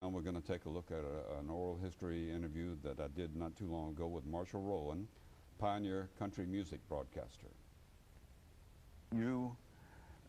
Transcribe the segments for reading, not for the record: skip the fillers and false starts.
And we're going to take a look at an oral history interview that I did not too long ago with Marshall Rowland, pioneer country music broadcaster. You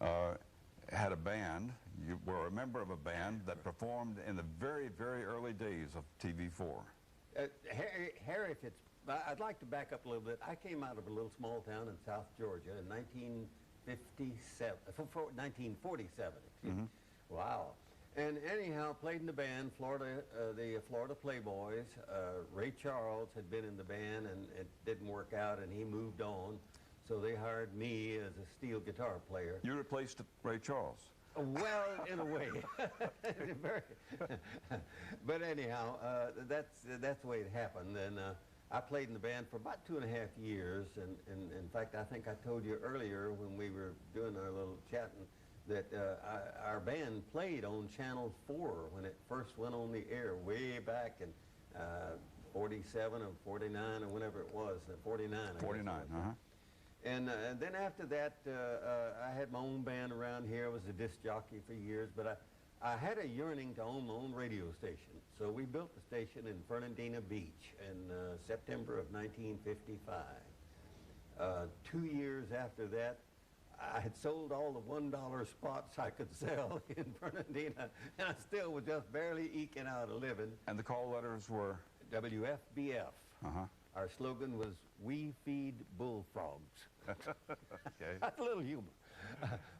had a band. You were a member of a band that performed in the very, very early days of TV4. Harry, I'd like to back up a little bit. I came out of a little small town in South Georgia in 1947, excuse me. Wow. And anyhow, played in the band, the Florida Playboys. Ray Charles had been in the band, and it didn't work out, and he moved on. So they hired me as a steel guitar player. You replaced Ray Charles. Well, in a way. But anyhow, that's the way it happened. And I played in the band for about 2.5 years. And in fact, I think I told you earlier when we were doing our little chatting that our band played on Channel 4 when it first went on the air way back in 47 or 49 or whenever it was, 49. 49, And then after that, I had my own band around here. I was a disc jockey for years, but I had a yearning to own my own radio station. So we built the station in Fernandina Beach in September of 1955. 2 years after that, I had sold all the $1 spots I could sell in Fernandina, and I still was just barely eking out a living. And the call letters were? WFBF. Our slogan was, "We feed bullfrogs." Okay. That's a little humor.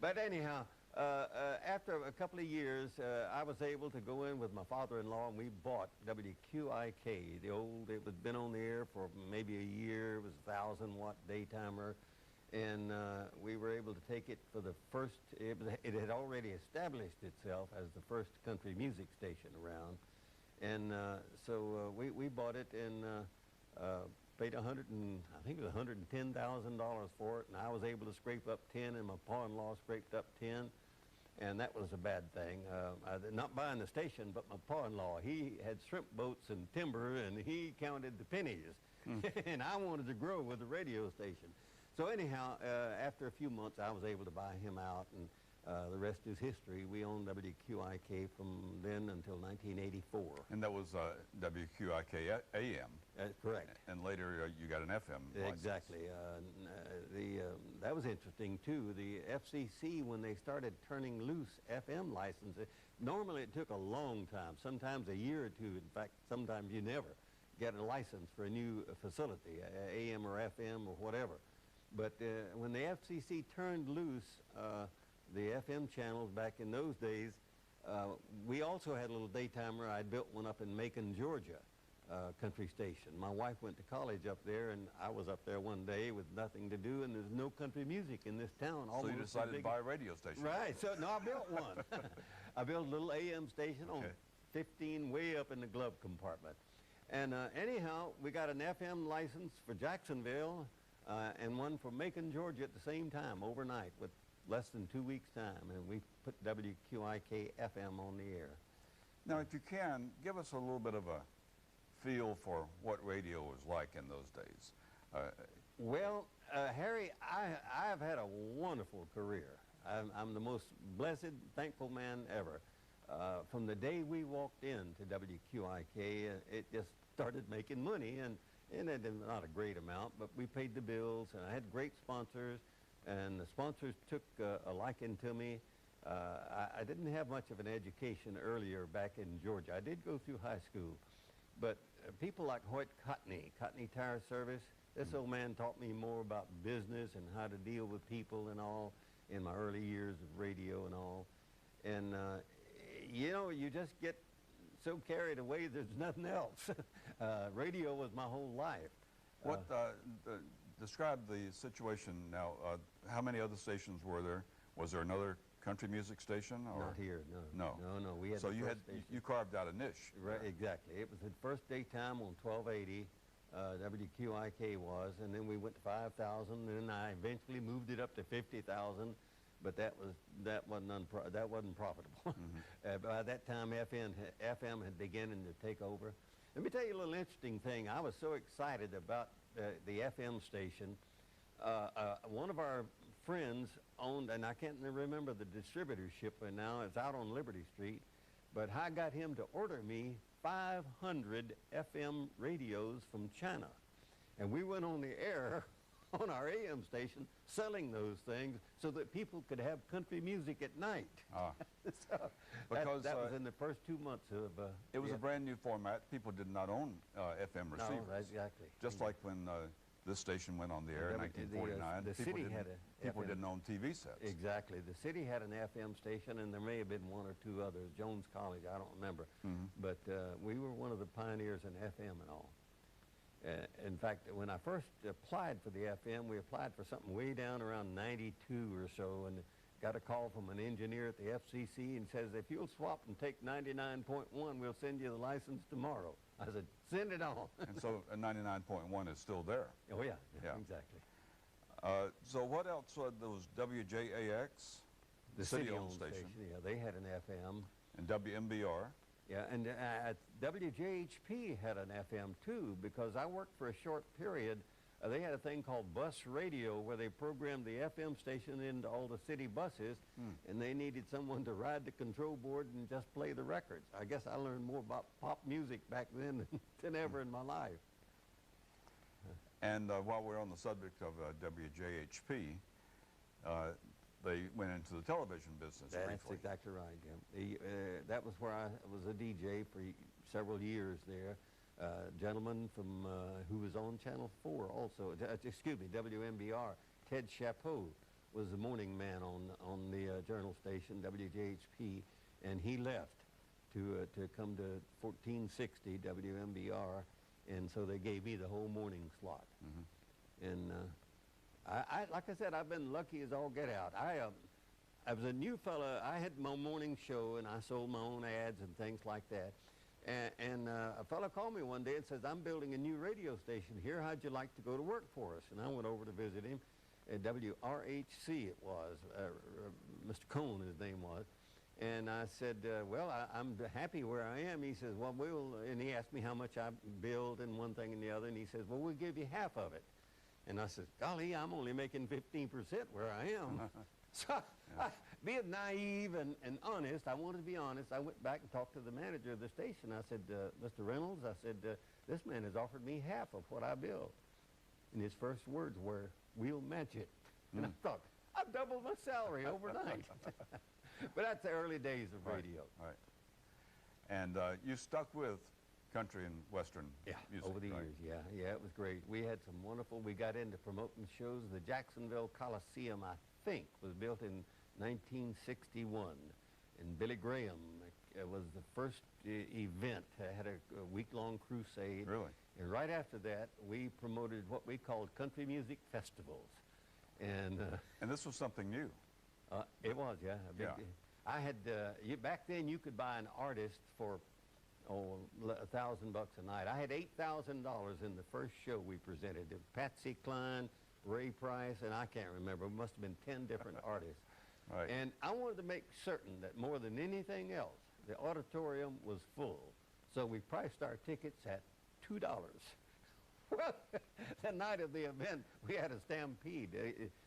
But anyhow, after a couple of years, I was able to go in with my father-in-law, and we bought WQIK, it had been on the air for maybe a year. It was a 1,000-watt daytimer. And we were able to take it for the first, it had already established itself as the first country music station around. And so we bought it and paid I think it was $110,000 for it, and I was able to scrape up 10, and my pa-in-law scraped up 10, and that was a bad thing. Not buying the station, but my pa-in-law, he had shrimp boats and timber, and he counted the pennies, and I wanted to grow with the radio station. So anyhow, after a few months, I was able to buy him out, and the rest is history. We owned WQIK from then until 1984. And that was WQIK AM. That's correct. And later you got an FM license. Exactly. That was interesting, too. The FCC, when they started turning loose FM licenses, normally it took a long time, sometimes a year or two. In fact, sometimes you never get a license for a new facility, AM or FM or whatever. But when the FCC turned loose the FM channels back in those days, we also had a little daytimer. I built one up in Macon, Georgia, country station. My wife went to college up there, and I was up there one day with nothing to do, and there's no country music in this town. So you decided to buy a radio station. Right. So, no, I built one. I built a little AM station on 15 way up in the glove compartment. And anyhow, we got an FM license for Jacksonville, and one for Macon, Georgia at the same time, overnight, with less than 2 weeks' time, and we put WQIK FM on the air. Now, if you can, give us a little bit of a feel for what radio was like in those days. Well, Harry, I've had a wonderful career. I'm the most blessed, thankful man ever. From the day we walked into WQIK, it just started making money, and it is not a great amount, but we paid the bills, and I had great sponsors, and the sponsors took a liking to me. I didn't have much of an education earlier back in Georgia. I did go through high school, but people like Hoyt Cotney Tire Service, this old man taught me more about business and how to deal with people and all in my early years of radio and all. And, you know, you just get so carried away, there's nothing else. Radio was my whole life. What, describe the situation now. How many other stations were there? Was there another country music station? Or? Not here, no. No, we had so the you first station. You carved out a niche. Right, exactly. It was the first daytime on 1280, WQIK was, and then we went to 5,000, and then I eventually moved it up to 50,000, but that wasn't profitable. By that time, FM had beginning to take over. Let me tell you a little interesting thing. I was so excited about the FM station. One of our friends owned, and I can't remember the distributorship, but now it's out on Liberty Street, But I got him to order me 500 FM radios from China. And we went on the air on our AM station selling those things so that people could have country music at night. So Because that was in the first 2 months of... it was a brand new format. People did not own FM receivers. No, exactly. Just like when this station went on the air in 1949, the city had a people FM. didn't own TV sets. Exactly. The city had an FM station, and there may have been one or two others. Jones College, I don't remember. But we were one of the pioneers in FM and all. In fact, when I first applied for the FM, we applied for something way down around 92 or so, and got a call from an engineer at the FCC and says, if you'll swap and take 99.1, we'll send you the license tomorrow. I said, send it on. And so 99.1 is still there. Oh, yeah, Yeah. exactly. So what else? Those WJAX, The city-owned city-owned station, yeah, they had an FM. and WMBR. Yeah, and WJHP had an FM too, because I worked for a short period. They had a thing called bus radio where they programmed the FM station into all the city buses, and they needed someone to ride the control board and just play the records. I guess I learned more about pop music back then than ever in my life. And while we're on the subject of WJHP, they went into the television business That's briefly. exactly right, Jim. That was where I was a DJ for several years there. Gentleman from who was on Channel 4 also, excuse me, WMBR, Ted Chapeau was the morning man on the journal station, WJHP, and he left to come to 1460 WMBR, and so they gave me the whole morning slot. And I like I said, I've been lucky as all get out. I was a new fella. I had my morning show, and I sold my own ads and things like that. And a fellow called me one day and says, I'm building a new radio station here. How'd you like to go to work for us? And I went over to visit him. At WRHC it was. Mr. Cohn, his name was. And I said, well, I'm happy where I am. He says, well, and he asked me how much I billed and one thing and the other. And he says, well, we'll give you half of it. And I said, golly, I'm only making 15% where I am. So, being naive and honest, I wanted to be honest. I went back and talked to the manager of the station. I said, Mr. Reynolds, I said, this man has offered me half of what I bill. And his first words were, we'll match it. And I thought, I've doubled my salary overnight. But that's the early days of radio. Right. And you stuck with country and Western music, over the right? years, yeah, it was great. We had some wonderful, we got into promoting shows. The Jacksonville Coliseum, I think, was built in 1961. And Billy Graham was the first event, had a week-long crusade. Really? And right after that, we promoted what we called country music festivals. And this was something new. it was, yeah. Yeah. I had, back then you could buy an artist for $1,000 a night. I had $8,000 in the first show we presented. It was Patsy Cline, Ray Price, and I can't remember. It must have been 10 different artists. Right. And I wanted to make certain that more than anything else, the auditorium was full. So we priced our tickets at $2. Well, the night of the event, we had a stampede.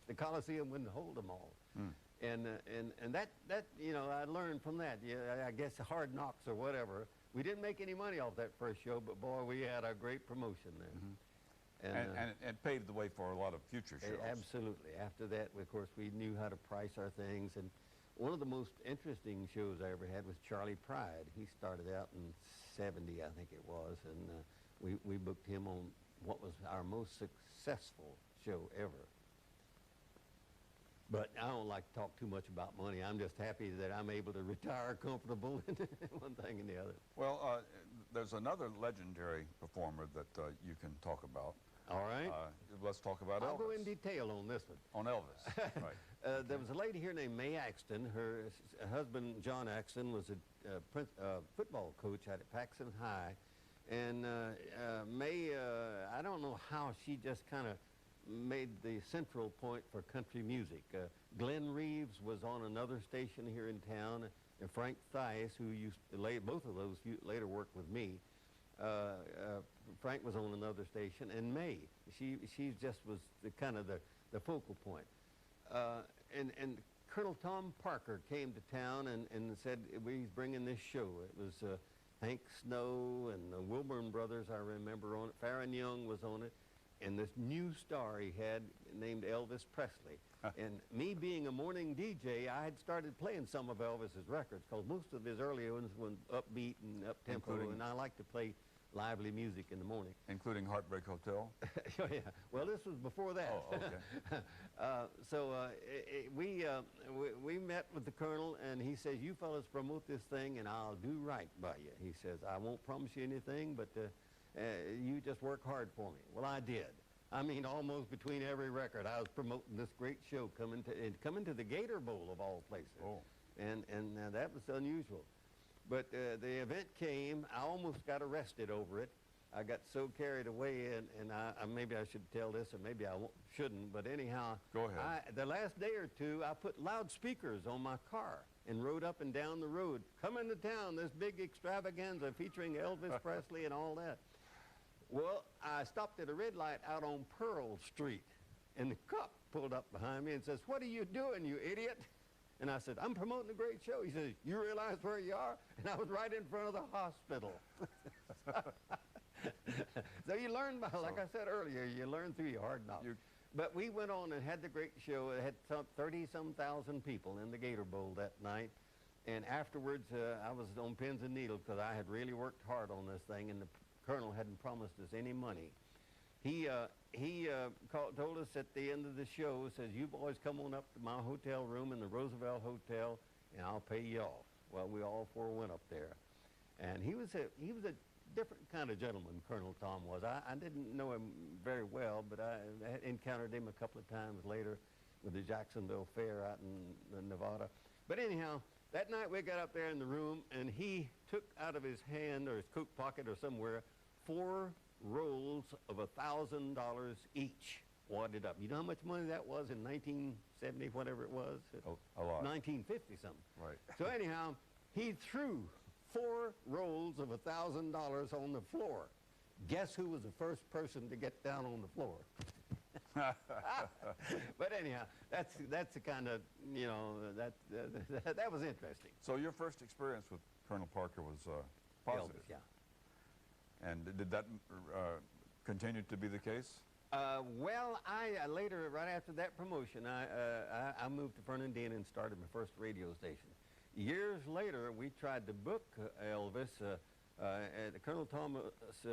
The Coliseum wouldn't hold them all. And that you know, I learned from that. Yeah, I guess hard knocks or whatever. We didn't make any money off that first show, but boy, we had a great promotion there. And it paved the way for a lot of future shows. Absolutely. After that, of course, we knew how to price our things. And one of the most interesting shows I ever had was Charlie Pride. He started out in '70, I think it was, and we booked him on what was our most successful show ever. But I don't like to talk too much about money. I'm just happy that I'm able to retire comfortable and one thing and the other. Well, there's another legendary performer that you can talk about. All right. Let's talk about Elvis. I'll go in detail on this one. On Elvis, right. There was a lady here named May Axton. Her husband, John Axton, was a football coach at Paxton High. And May, I don't know how she just kind of made the central point for country music. Glenn Reeves was on another station here in town, and Frank Thies, who used to both of those later worked with me. Frank was on another station, and May, she just was the kind of the focal point. And Colonel Tom Parker came to town and said he's bringing this show. It was Hank Snow and the Wilburn brothers, I remember, on it. Farron Young was on it. And this new star he had named Elvis Presley. And me being a morning DJ, I had started playing some of Elvis's records, because most of his earlier ones were upbeat and up-tempo, and I like to play lively music in the morning. Including Heartbreak Hotel? Oh, yeah. Well, this was before that. Oh, okay. We met with the Colonel, and he says, you fellas promote this thing, and I'll do right by you. He says, I won't promise you anything, but you just work hard for me. Well, I did. I mean, almost between every record, I was promoting this great show coming to the Gator Bowl of all places. Oh. And that was unusual. But the event came. I almost got arrested over it. I got so carried away, and maybe I should tell this, or maybe I shouldn't, but anyhow. Go ahead. The last day or two, I put loudspeakers on my car and rode up and down the road. Come into town, this big extravaganza featuring Elvis Presley and all that. Well, I stopped at a red light out on Pearl Street, and the cop pulled up behind me and says, what are you doing, you idiot? And I said, I'm promoting a great show. He says, you realize where you are? And I was right in front of the hospital. So you learn, like I said earlier, you learn through your hard knocks. But we went on and had the great show. It had 30-some thousand people in the Gator Bowl that night. And afterwards, I was on pins and needles because I had really worked hard on this thing, and the Colonel hadn't promised us any money. He told us at the end of the show, says, you boys come on up to my hotel room in the Roosevelt Hotel, and I'll pay you off. Well, we all four went up there. And he was a different kind of gentleman, Colonel Tom was. I didn't know him very well, but I encountered him a couple of times later with the Jacksonville Fair out in Nevada. But anyhow, that night we got up there in the room, and he took out of his hand or his coat pocket or somewhere 4 rolls of $1,000 each, wadded up. You know how much money that was in 1970, whatever it was? A lot. 1950 something. Right. So anyhow, he threw 4 rolls of $1,000 on the floor. Guess who was the first person to get down on the floor? But anyhow, that's the kind of, you know, that was interesting. So your first experience with Colonel Parker was positive? Elvis, yeah. And did that continue to be the case? Well, I later, right after that promotion, I moved to Fernandina and started my first radio station. Years later, we tried to book Elvis. Colonel Thomas'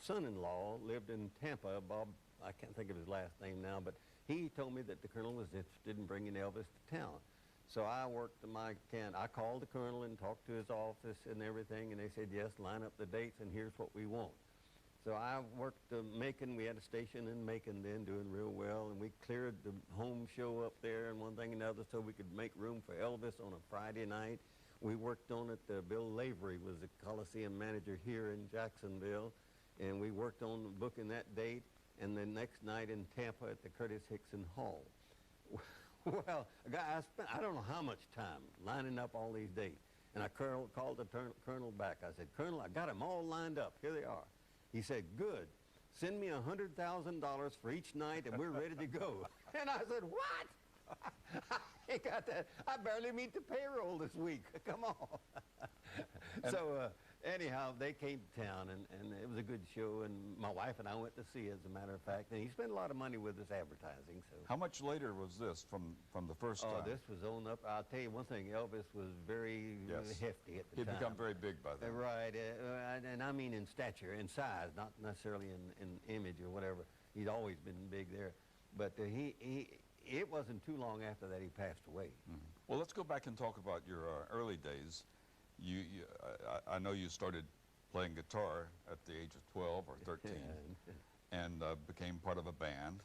son-in-law lived in Tampa. Bob, I can't think of his last name now, but he told me that the Colonel was interested in bringing Elvis to town. So I worked my can. I called the Colonel and talked to his office and everything, and they said, yes, line up the dates, and here's what we want. So I worked Macon. We had a station in Macon then doing real well, and we cleared the home show up there and one thing and another so we could make room for Elvis on a Friday night. We worked on it. Bill Lavery was the Coliseum manager here in Jacksonville, and we worked on booking that date, and the next night in Tampa at the Curtis Hickson Hall. Well, I don't know how much time lining up all these dates. And I called the Colonel back. I said, Colonel, I got them all lined up. Here they are. He said, good. Send me $100,000 for each night, and we're ready to go. And I said, what? I got that. I barely meet the payroll this week. Come on. So anyhow, they came to town, and it was a good show, and my wife and I went to see it, as a matter of fact, and he spent a lot of money with us advertising. So. How much later was this from the first time? Oh, this was on up. I'll tell you one thing, Elvis was very hefty at the time. He'd become very big by then. Right, and I mean in stature, in size, not necessarily in image or whatever. He'd always been big there. But it wasn't too long after that he passed away. Mm-hmm. Well, let's go back and talk about your early days. I know you started playing guitar at the age of 12 or 13 and became part of a band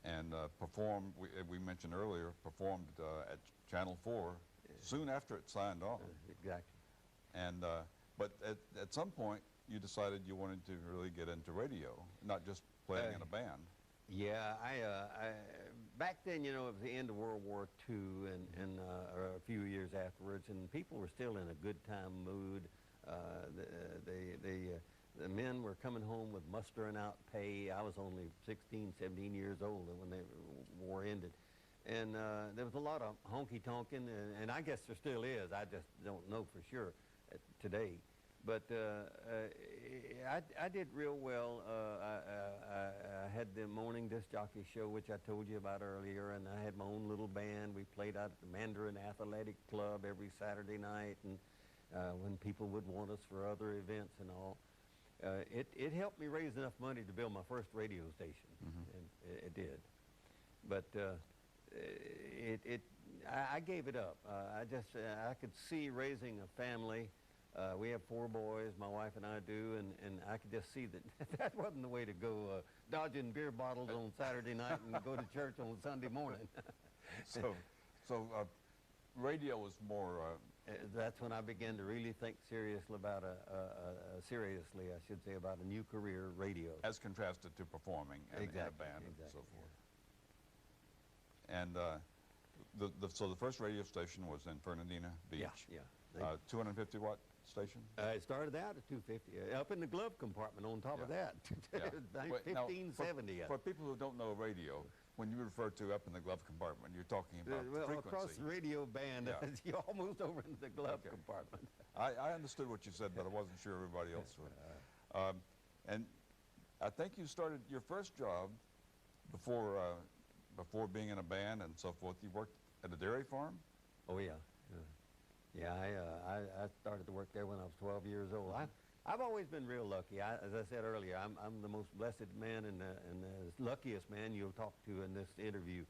and performed, we mentioned earlier, performed at Channel 4 soon after it signed on. Exactly. And, but at some point you decided you wanted to really get into radio, not just playing in a band. Yeah, back then, you know, it was the end of World War II and a few years afterwards, and people were still in a good time mood. The men were coming home with mustering out pay. I was only 16, 17 years old when the war ended. And there was a lot of honky-tonking, and I guess there still is. I just don't know for sure today. But I did real well. I had the morning disc jockey show, which I told you about earlier, and I had my own little band. We played out at the Mandarin Athletic Club every Saturday night, and when people would want us for other events and all. It helped me raise enough money to build my first radio station, and it did. But I gave it up. I could see raising a family. We have 4 boys, my wife and I do, and I could just see that that wasn't the way to go, dodging beer bottles on Saturday night and go to church on Sunday morning. So radio was more... that's when I began to really think seriously about seriously, I should say, about a new career, radio. As contrasted to performing in a band and so forth. And so the first radio station was in Fernandina Beach. Yeah. 250 watt station? It started out at 250, up in the glove compartment on top of that. 1570. For people who don't know radio, when you refer to up in the glove compartment, you're talking about frequency. Across the radio band, you're almost over into the glove compartment. I understood what you said, but I wasn't sure everybody else would. And I think you started your first job before being in a band and so forth. You worked at a dairy farm? Oh, yeah. Yeah, I started to work there when I was 12 years old. I've always been real lucky. As I said earlier, I'm the most blessed man and the luckiest man you'll talk to in this interview,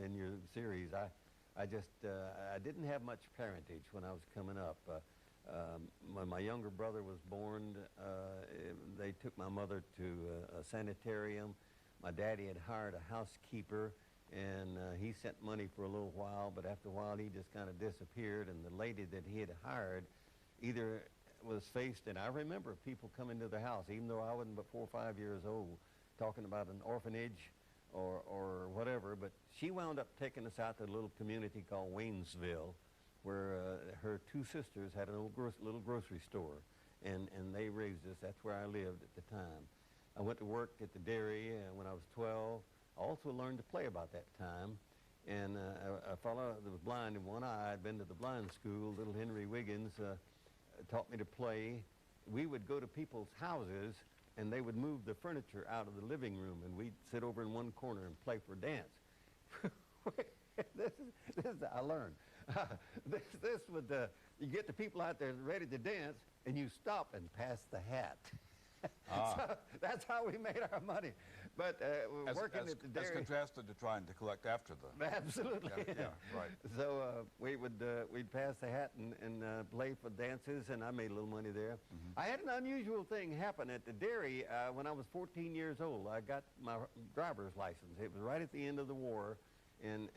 in your series. I didn't have much parentage when I was coming up. When my younger brother was born, they took my mother to a sanitarium. My daddy had hired a housekeeper, and he sent money for a little while, but after a while he just kind of disappeared, and the lady that he had hired either was faced, and I remember people coming to the house, even though I wasn't but 4 or 5 years old, talking about an orphanage or whatever, but she wound up taking us out to a little community called Waynesville, where her 2 sisters had an old little grocery store, and they raised us. That's where I lived at the time. I went to work at the dairy when I was 12. I also learned to play about that time, and a fellow that was blind in one eye, I'd been to the blind school, little Henry Wiggins, taught me to play. We would go to people's houses, and they would move the furniture out of the living room, and we'd sit over in one corner and play for dance. this is I learned. This would, you get the people out there ready to dance, and you stop and pass the hat. So that's how we made our money. But working at the dairy... As contrasted to trying to collect after the... Absolutely. Yeah, right. So we'd pass the hat and play for dances, and I made a little money there. I had an unusual thing happen at the dairy when I was 14 years old. I got my driver's license. It was right at the end of the war, and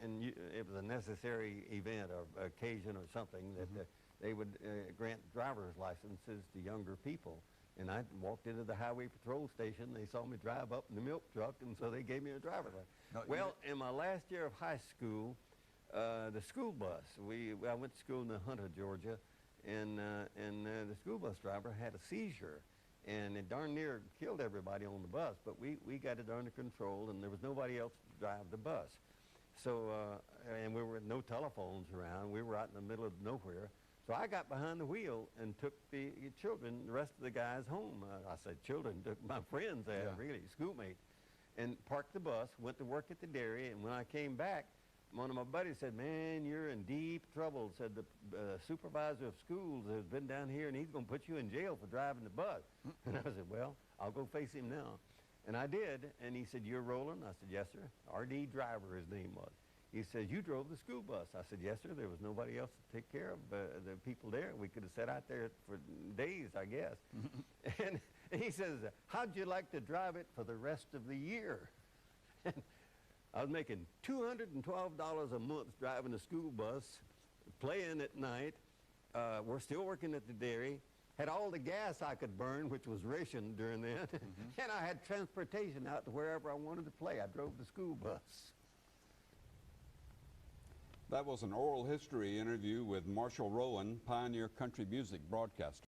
it was a necessary event or occasion or something that they would grant driver's licenses to younger people. And I walked into the highway patrol station. They saw me drive up in the milk truck, and so they gave me a driver's license. Well, in my last year of high school, the school bus, I went to school in Hunter, Georgia, and the school bus driver had a seizure, and it darn near killed everybody on the bus, but we got it under control, and there was nobody else to drive the bus. So, and we were no telephones around. We were out in the middle of nowhere. So I got behind the wheel and took the children, the rest of the guys home. I said children, took my friends there, really, schoolmates, and parked the bus, went to work at the dairy, and when I came back, one of my buddies said, "Man, you're in deep trouble," said the supervisor of schools has been down here, and he's going to put you in jail for driving the bus. And I said, "Well, I'll go face him now." And I did, and he said, "You're Rowland?" I said, "Yes, sir." R.D. Driver, his name was. He says, "You drove the school bus." I said, "Yes, sir." There was nobody else to take care of the people there. We could have sat out there for days, I guess. And he says, "How'd you like to drive it for the rest of the year?" And I was making $212 a month driving the school bus, playing at night. We're still working at the dairy. Had all the gas I could burn, which was rationed during then. And I had transportation out to wherever I wanted to play. I drove the school bus. That was an oral history interview with Marshall Rowland, pioneer country music broadcaster.